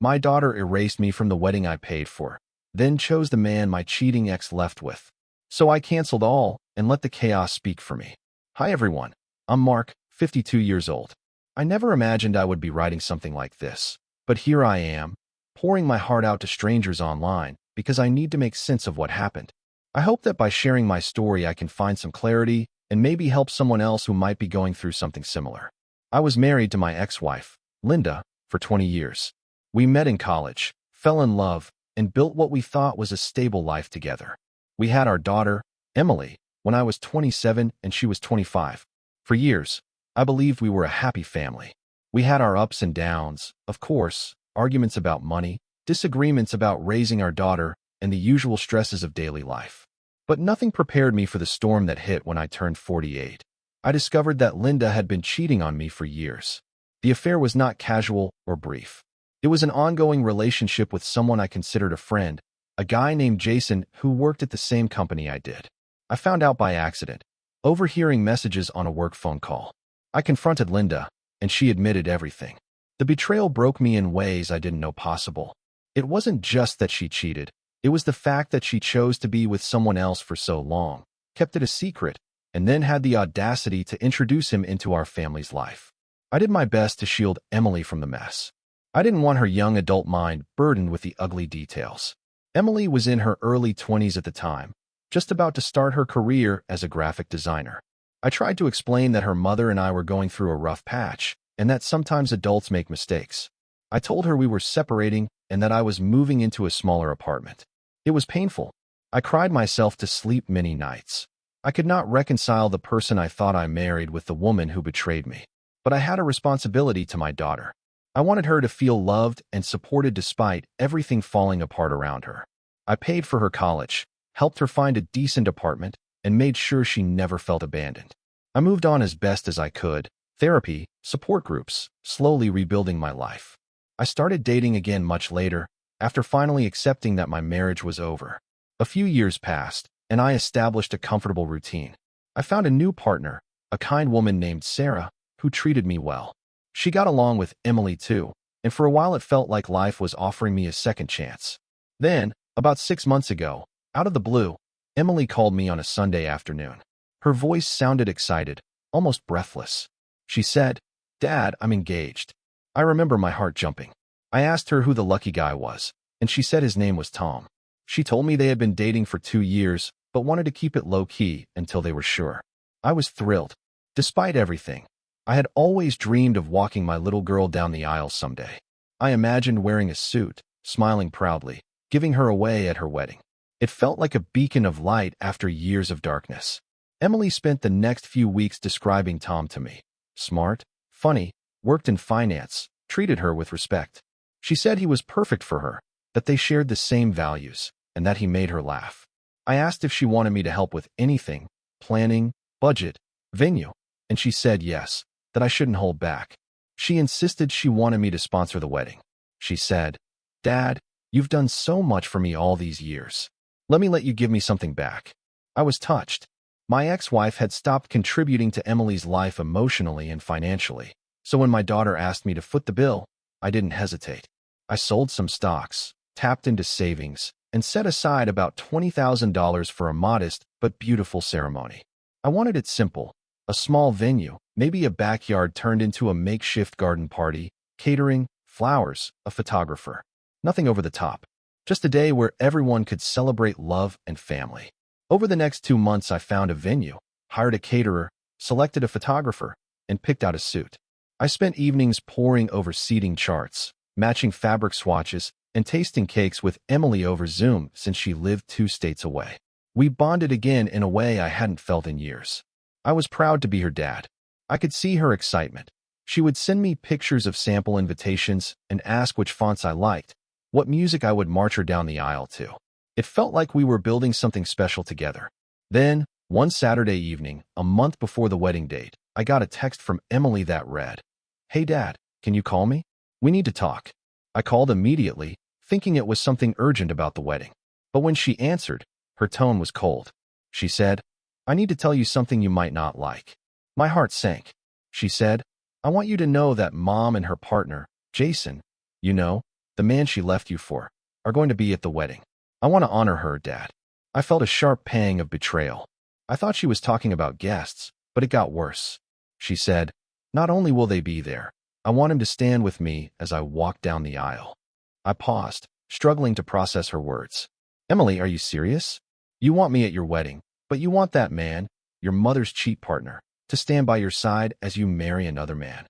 My daughter erased me from the wedding I paid for, then chose the man my cheating ex left with. So I canceled all and let the chaos speak for me. Hi everyone, I'm Mark, 52 years old. I never imagined I would be writing something like this, but here I am, pouring my heart out to strangers online because I need to make sense of what happened. I hope that by sharing my story I can find some clarity and maybe help someone else who might be going through something similar. I was married to my ex-wife, Linda, for 20 years. We met in college, fell in love, and built what we thought was a stable life together. We had our daughter, Emily, when I was 27 and she was 25. For years, I believed we were a happy family. We had our ups and downs, of course, arguments about money, disagreements about raising our daughter, and the usual stresses of daily life. But nothing prepared me for the storm that hit when I turned 48. I discovered that Linda had been cheating on me for years. The affair was not casual or brief. It was an ongoing relationship with someone I considered a friend, a guy named Jason who worked at the same company I did. I found out by accident, overhearing messages on a work phone call. I confronted Linda, and she admitted everything. The betrayal broke me in ways I didn't know possible. It wasn't just that she cheated. It was the fact that she chose to be with someone else for so long, kept it a secret, and then had the audacity to introduce him into our family's life. I did my best to shield Emily from the mess. I didn't want her young adult mind burdened with the ugly details. Emily was in her early 20s at the time, just about to start her career as a graphic designer. I tried to explain that her mother and I were going through a rough patch, and that sometimes adults make mistakes. I told her we were separating and that I was moving into a smaller apartment. It was painful. I cried myself to sleep many nights. I could not reconcile the person I thought I married with the woman who betrayed me. But I had a responsibility to my daughter. I wanted her to feel loved and supported despite everything falling apart around her. I paid for her college, helped her find a decent apartment, and made sure she never felt abandoned. I moved on as best as I could, therapy, support groups, slowly rebuilding my life. I started dating again much later, after finally accepting that my marriage was over. A few years passed, and I established a comfortable routine. I found a new partner, a kind woman named Sarah, who treated me well. She got along with Emily too, and for a while it felt like life was offering me a second chance. Then, about 6 months ago, out of the blue, Emily called me on a Sunday afternoon. Her voice sounded excited, almost breathless. She said, "Dad, I'm engaged." I remember my heart jumping. I asked her who the lucky guy was, and she said his name was Tom. She told me they had been dating for 2 years, but wanted to keep it low-key until they were sure. I was thrilled. Despite everything, I had always dreamed of walking my little girl down the aisle someday. I imagined wearing a suit, smiling proudly, giving her away at her wedding. It felt like a beacon of light after years of darkness. Emily spent the next few weeks describing Tom to me. Smart, funny, worked in finance, treated her with respect. She said he was perfect for her, that they shared the same values, and that he made her laugh. I asked if she wanted me to help with anything, planning, budget, venue, and she said yes, that I shouldn't hold back. She insisted she wanted me to sponsor the wedding. She said, "Dad, you've done so much for me all these years. Let you give me something back." I was touched. My ex-wife had stopped contributing to Emily's life emotionally and financially, so when my daughter asked me to foot the bill, I didn't hesitate. I sold some stocks, tapped into savings, and set aside about $20,000 for a modest but beautiful ceremony. I wanted it simple, a small venue, maybe a backyard turned into a makeshift garden party, catering, flowers, a photographer. Nothing over the top. Just a day where everyone could celebrate love and family. Over the next 2 months, I found a venue, hired a caterer, selected a photographer, and picked out a suit. I spent evenings poring over seating charts, matching fabric swatches, and tasting cakes with Emily over Zoom since she lived 2 states away. We bonded again in a way I hadn't felt in years. I was proud to be her dad. I could see her excitement. She would send me pictures of sample invitations and ask which fonts I liked, what music I would march her down the aisle to. It felt like we were building something special together. Then, one Saturday evening, a month before the wedding date, I got a text from Emily that read, "Hey Dad, can you call me? We need to talk." I called immediately, thinking it was something urgent about the wedding. But when she answered, her tone was cold. She said, "I need to tell you something you might not like." My heart sank. She said, "I want you to know that Mom and her partner, Jason, you know, the man she left you for, are going to be at the wedding. I want to honor her, Dad. I felt a sharp pang of betrayal. I thought she was talking about guests, but it got worse. She said, "Not only will they be there, I want him to stand with me as I walk down the aisle." I paused, struggling to process her words. "Emily, are you serious? You want me at your wedding, but you want that man, your mother's cheat partner, to stand by your side as you marry another man?"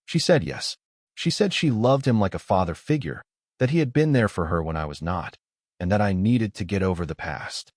She said yes. She said she loved him like a father figure, that he had been there for her when I was not, and that I needed to get over the past.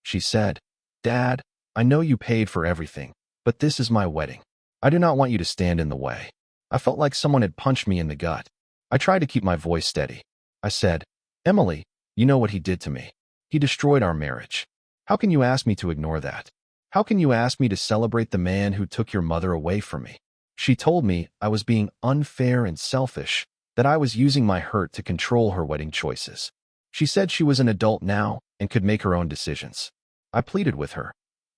She said, "Dad, I know you paid for everything, but this is my wedding. I do not want you to stand in the way." I felt like someone had punched me in the gut. I tried to keep my voice steady. I said, "Emily, you know what he did to me. He destroyed our marriage. How can you ask me to ignore that? How can you ask me to celebrate the man who took your mother away from me?" She told me I was being unfair and selfish, that I was using my hurt to control her wedding choices. She said she was an adult now and could make her own decisions. I pleaded with her.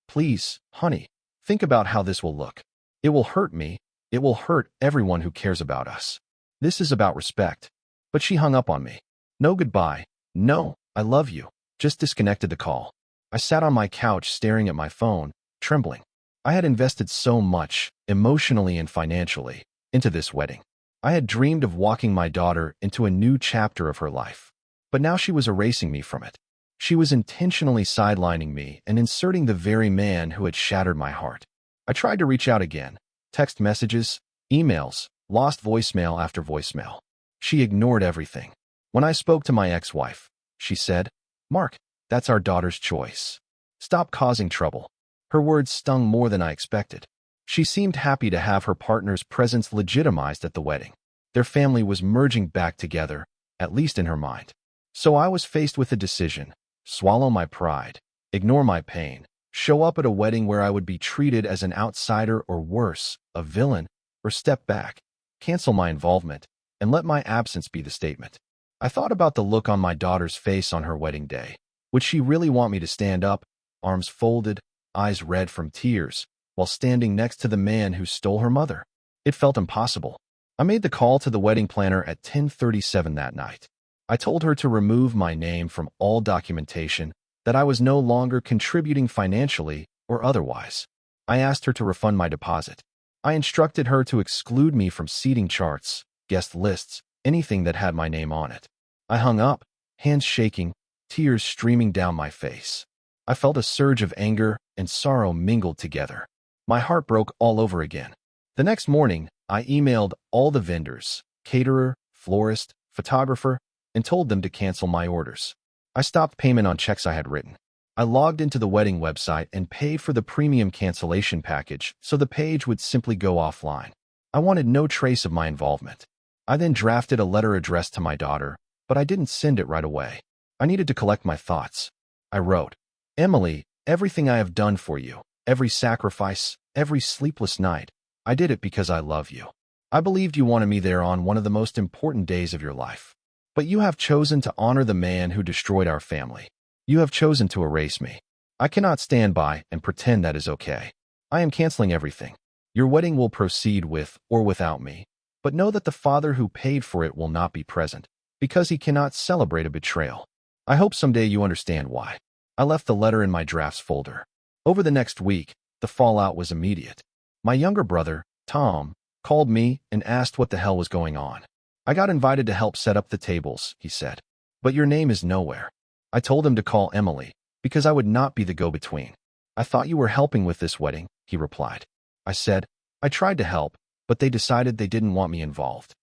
"Please, honey, think about how this will look. It will hurt me. It will hurt everyone who cares about us. This is about respect." But she hung up on me. "No goodbye. No, I love you." Just disconnected the call. I sat on my couch staring at my phone, trembling. I had invested so much, emotionally and financially, into this wedding. I had dreamed of walking my daughter into a new chapter of her life. But now she was erasing me from it. She was intentionally sidelining me and inserting the very man who had shattered my heart. I tried to reach out again. Text messages, emails, lost voicemail after voicemail. She ignored everything. When I spoke to my ex-wife, she said, "Mark, that's our daughter's choice. Stop causing trouble." Her words stung more than I expected. She seemed happy to have her partner's presence legitimized at the wedding. Their family was merging back together, at least in her mind. So I was faced with a decision: swallow my pride, ignore my pain, show up at a wedding where I would be treated as an outsider or worse, a villain, or step back, cancel my involvement, and let my absence be the statement. I thought about the look on my daughter's face on her wedding day. Would she really want me to stand up, arms folded, eyes red from tears, while standing next to the man who stole her mother? It felt impossible. I made the call to the wedding planner at 10:37 that night. I told her to remove my name from all documentation, that I was no longer contributing financially or otherwise. I asked her to refund my deposit. I instructed her to exclude me from seating charts, guest lists, anything that had my name on it. I hung up, hands shaking, tears streaming down my face. I felt a surge of anger and sorrow mingled together. My heart broke all over again. The next morning, I emailed all the vendors, caterer, florist, photographer, and told them to cancel my orders. I stopped payment on checks I had written. I logged into the wedding website and paid for the premium cancellation package so the page would simply go offline. I wanted no trace of my involvement. I then drafted a letter addressed to my daughter, but I didn't send it right away. I needed to collect my thoughts. I wrote, "Emily, everything I have done for you, every sacrifice, every sleepless night, I did it because I love you. I believed you wanted me there on one of the most important days of your life. But you have chosen to honor the man who destroyed our family. You have chosen to erase me. I cannot stand by and pretend that is okay. I am canceling everything. Your wedding will proceed with or without me, but know that the father who paid for it will not be present, because he cannot celebrate a betrayal. I hope someday you understand why." I left the letter in my drafts folder. Over the next week, the fallout was immediate. My younger brother, Tom, called me and asked what the hell was going on. "I got invited to help set up the tables," he said, "but your name is nowhere." I told him to call Emily, because I would not be the go-between. "I thought you were helping with this wedding," he replied. I said, "I tried to help, but they decided they didn't want me involved."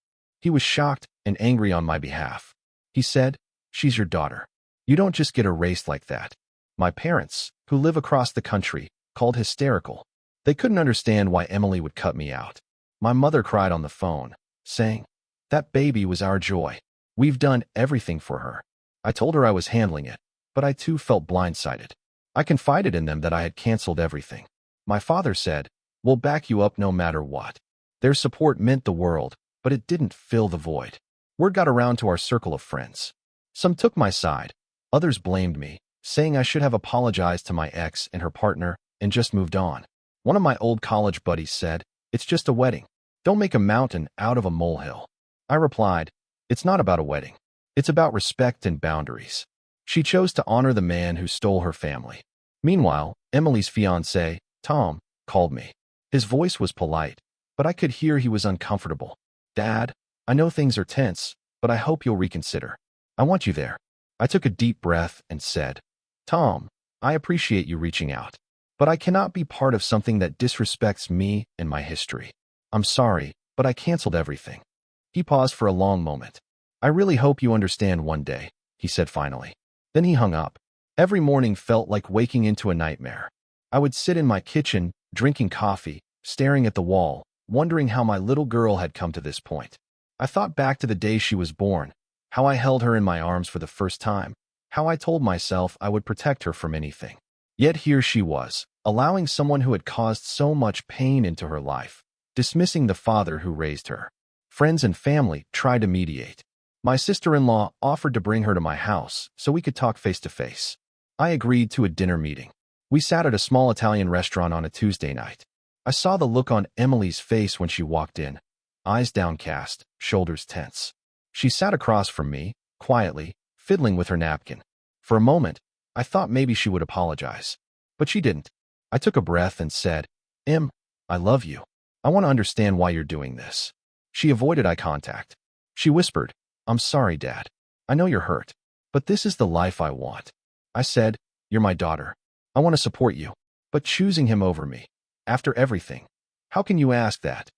He was shocked and angry on my behalf. He said, "She's your daughter. You don't just get erased like that." My parents, who live across the country, called hysterical. They couldn't understand why Emily would cut me out. My mother cried on the phone, saying, "That baby was our joy. We've done everything for her." I told her I was handling it, but I too felt blindsided. I confided in them that I had canceled everything. My father said, "We'll back you up no matter what." Their support meant the world, but it didn't fill the void. Word got around to our circle of friends. Some took my side. Others blamed me, saying I should have apologized to my ex and her partner and just moved on. One of my old college buddies said, "It's just a wedding. Don't make a mountain out of a molehill." I replied, It's not about a wedding. It's about respect and boundaries. She chose to honor the man who stole her family. Meanwhile, Emily's fiancé, Tom, called me. His voice was polite, but I could hear he was uncomfortable. Dad, I know things are tense, but I hope you'll reconsider. I want you there. I took a deep breath and said, Tom, I appreciate you reaching out, but I cannot be part of something that disrespects me and my history. I'm sorry, but I canceled everything. He paused for a long moment. I really hope you understand one day, he said finally. Then he hung up. Every morning felt like waking into a nightmare. I would sit in my kitchen, drinking coffee, staring at the wall, wondering how my little girl had come to this point. I thought back to the day she was born, how I held her in my arms for the first time, how I told myself I would protect her from anything. Yet here she was, allowing someone who had caused so much pain into her life, dismissing the father who raised her. Friends and family tried to mediate. My sister-in-law offered to bring her to my house so we could talk face-to-face. I agreed to a dinner meeting. We sat at a small Italian restaurant on a Tuesday night. I saw the look on Emily's face when she walked in, eyes downcast, shoulders tense. She sat across from me, quietly, fiddling with her napkin. For a moment, I thought maybe she would apologize. But she didn't. I took a breath and said, Em, I love you. I want to understand why you're doing this. She avoided eye contact. She whispered, I'm sorry, Dad. I know you're hurt, but this is the life I want. I said, you're my daughter. I want to support you, but choosing him over me, after everything, how can you ask that?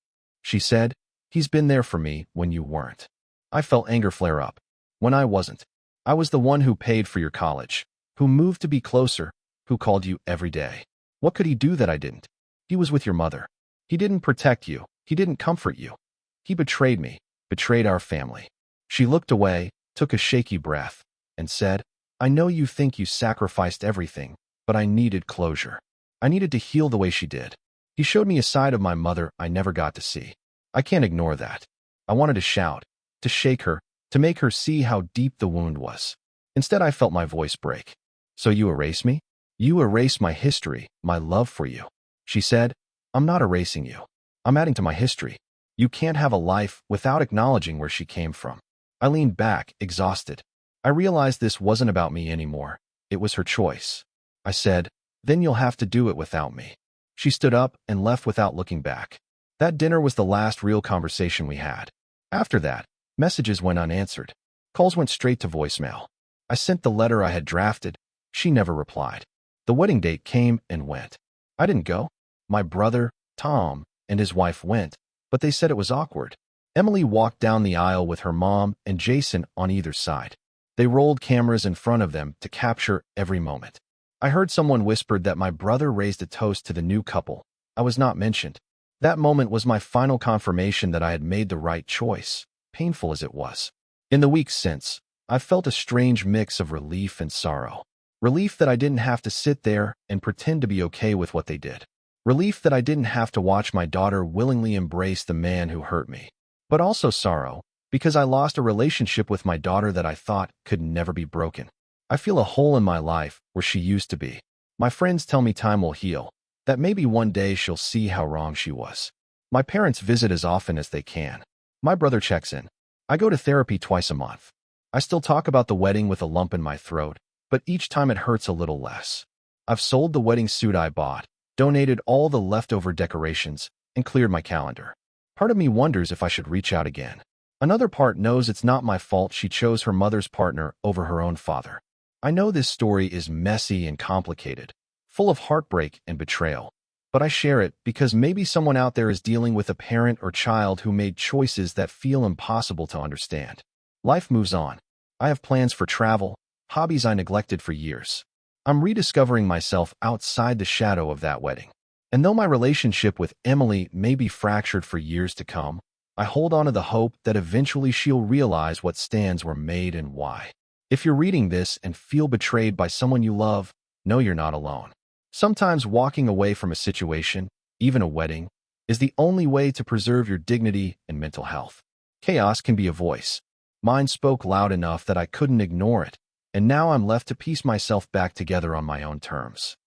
She said, he's been there for me when you weren't. I felt anger flare up. When I wasn't. I was the one who paid for your college, who moved to be closer, who called you every day. What could he do that I didn't? He was with your mother. He didn't protect you. He didn't comfort you. He betrayed me, betrayed our family. She looked away, took a shaky breath, and said, I know you think you sacrificed everything, but I needed closure. I needed to heal the way she did. He showed me a side of my mother I never got to see. I can't ignore that. I wanted to shout, to shake her, to make her see how deep the wound was. Instead, I felt my voice break. So you erase me? You erase my history, my love for you. She said, I'm not erasing you. I'm adding to my history. You can't have a life without acknowledging where she came from. I leaned back, exhausted. I realized this wasn't about me anymore. It was her choice. I said, then you'll have to do it without me. She stood up and left without looking back. That dinner was the last real conversation we had. After that, messages went unanswered. Calls went straight to voicemail. I sent the letter I had drafted. She never replied. The wedding date came and went. I didn't go. My brother, Tom, and his wife went, but they said it was awkward. Emily walked down the aisle with her mom and Jason on either side. They rolled cameras in front of them to capture every moment. I heard someone whispered that my brother raised a toast to the new couple. I was not mentioned. That moment was my final confirmation that I had made the right choice, painful as it was. In the weeks since, I've felt a strange mix of relief and sorrow. Relief that I didn't have to sit there and pretend to be okay with what they did. Relief that I didn't have to watch my daughter willingly embrace the man who hurt me. But also sorrow, because I lost a relationship with my daughter that I thought could never be broken. I feel a hole in my life where she used to be. My friends tell me time will heal, that maybe one day she'll see how wrong she was. My parents visit as often as they can. My brother checks in. I go to therapy twice a month. I still talk about the wedding with a lump in my throat, but each time it hurts a little less. I've sold the wedding suit I bought, donated all the leftover decorations, and cleared my calendar. Part of me wonders if I should reach out again. Another part knows it's not my fault she chose her mother's partner over her own father. I know this story is messy and complicated, full of heartbreak and betrayal. But I share it because maybe someone out there is dealing with a parent or child who made choices that feel impossible to understand. Life moves on. I have plans for travel, hobbies I neglected for years. I'm rediscovering myself outside the shadow of that wedding. And though my relationship with Emily may be fractured for years to come, I hold on to the hope that eventually she'll realize what stands were made and why. If you're reading this and feel betrayed by someone you love, know you're not alone. Sometimes walking away from a situation, even a wedding, is the only way to preserve your dignity and mental health. Chaos can be a voice. Mine spoke loud enough that I couldn't ignore it, and now I'm left to piece myself back together on my own terms.